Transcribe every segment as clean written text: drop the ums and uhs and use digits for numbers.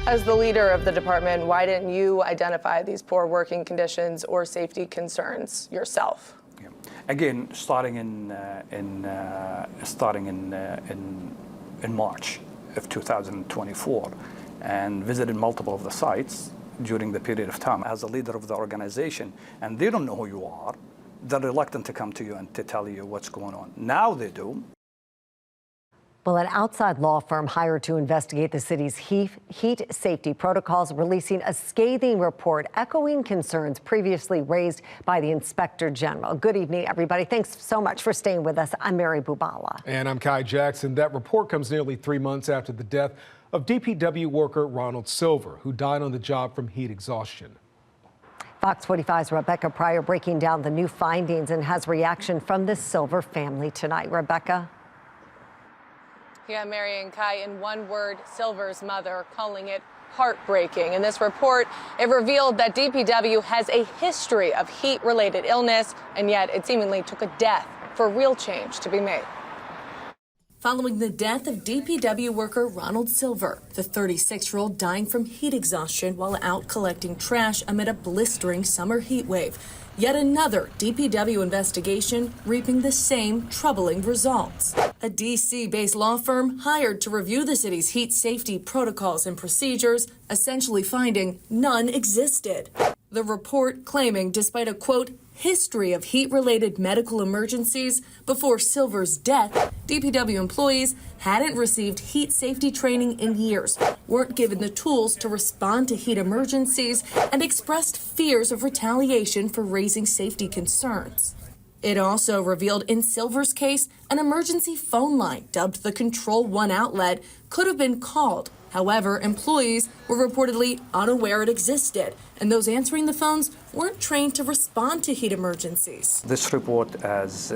As the leader of the department, why didn't you identify these poor working conditions or safety concerns yourself? Yeah. Again, starting in March of 2024, and visited multiple of the sites during the period of time as a leader of the organization, and they don't know who you are. They're reluctant to come to you and to tell you what's going on. Now they do. Well, an outside law firm hired to investigate the city's heat safety protocols, releasing a scathing report echoing concerns previously raised by the Inspector General. Good evening, everybody. Thanks so much for staying with us. I'm Mary Bubala. And I'm Kai Jackson. That report comes nearly 3 months after the death of DPW worker Ronald Silver, who died on the job from heat exhaustion. Fox 45's Rebecca Pryor breaking down the new findings and has reaction from the Silver family tonight. Rebecca? Yeah, Mary and Kai, in one word, Silver's mother calling it heartbreaking. In this report, it revealed that DPW has a history of heat-related illness, and yet it seemingly took a death for real change to be made. Following the death of DPW worker Ronald Silver, the 36-year-old dying from heat exhaustion while out collecting trash amid a blistering summer heat wave. Yet another DPW investigation reaping the same troubling results. A D.C.-based law firm hired to review the city's heat safety protocols and procedures, essentially finding none existed. The report claiming, despite a, quote, history of heat-related medical emergencies before Silver's death, DPW employees hadn't received heat safety training in years, weren't given the tools to respond to heat emergencies, and expressed fears of retaliation for raising safety concerns. It also revealed in Silver's case, an emergency phone line dubbed the Control One outlet could have been called. However, employees were reportedly unaware it existed, and those answering the phones weren't trained to respond to heat emergencies. This report has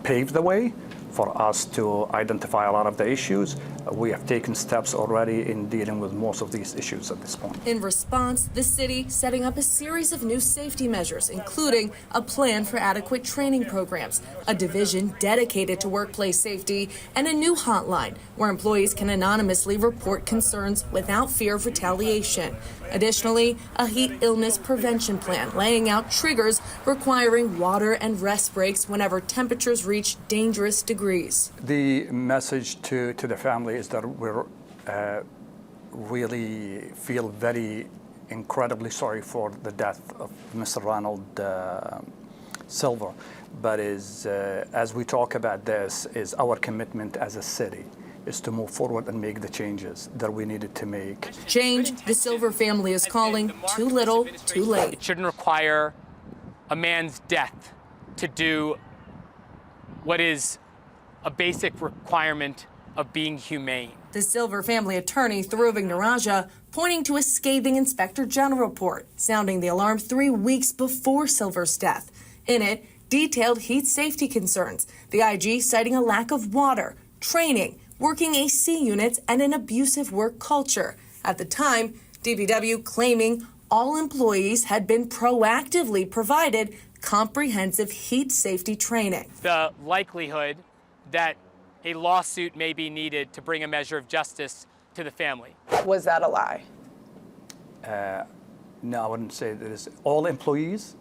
paved the way for us to identify a lot of the issues. We have taken steps already in dealing with most of these issues at this point. In response, the city setting up a series of new safety measures, including a plan for adequate training programs, a division dedicated to workplace safety, and a new hotline where employees can anonymously report concerns without fear of retaliation. Additionally, a heat illness prevention plan laying out triggers requiring water and rest breaks whenever temperatures reach dangerous degrees. The message to the family is that we're really feel very incredibly sorry for the death of Mr. Ronald Silver. But as we talk about this, is our commitment as a city is to move forward and make the changes that we needed to make. Change the Silver family is calling too little, too late. It shouldn't require a man's death to do what is a basic requirement of being humane. The Silver family attorney, Thruving Naraja, pointing to a scathing Inspector General report, sounding the alarm 3 weeks before Silver's death. In it, detailed heat safety concerns, the IG citing a lack of water, training, working AC units, and an abusive work culture. At the time, DPW claiming all employees had been proactively provided comprehensive heat safety training. The likelihood that a lawsuit may be needed to bring a measure of justice to the family. Was that a lie? No, I wouldn't say that is all employees.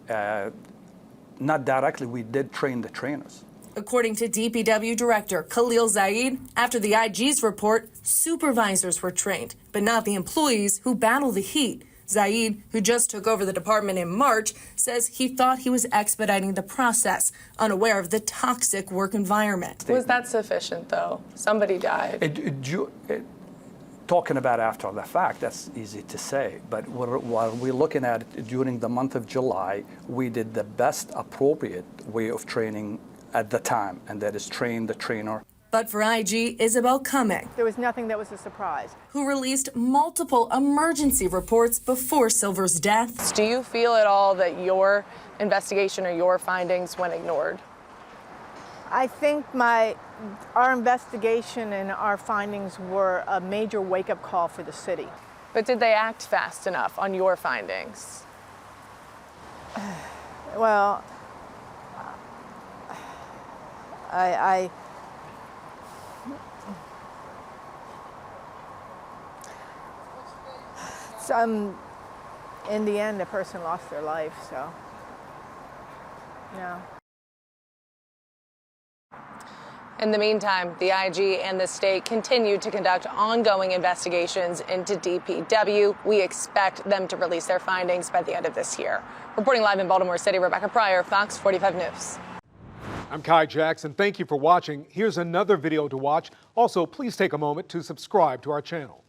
Not directly, we did train the trainers. According to DPW Director Khalil Zaied, after the IG's report, supervisors were trained, but not the employees who battle the heat. Zaied, who just took over the department in March, says he thought he was expediting the process, unaware of the toxic work environment. Was that sufficient, though? Somebody died. Talking about after the fact, that's easy to say. But while we're looking at it during the month of July, we did the best appropriate way of training at the time, and that is train the trainer. But for IG Isabel Cumming, there was nothing that was a surprise, who released multiple emergency reports before Silver's death. Do you feel at all that your investigation or your findings went ignored? I think our investigation and our findings were a major wake-up call for the city. But did they act fast enough on your findings? Well, in the end, a person lost their life, so, yeah. In the meantime, the IG and the state continue to conduct ongoing investigations into DPW. We expect them to release their findings by the end of this year. Reporting live in Baltimore City, Rebecca Pryor, Fox 45 News. I'm Kai Jackson. Thank you for watching. Here's another video to watch. Also, please take a moment to subscribe to our channel.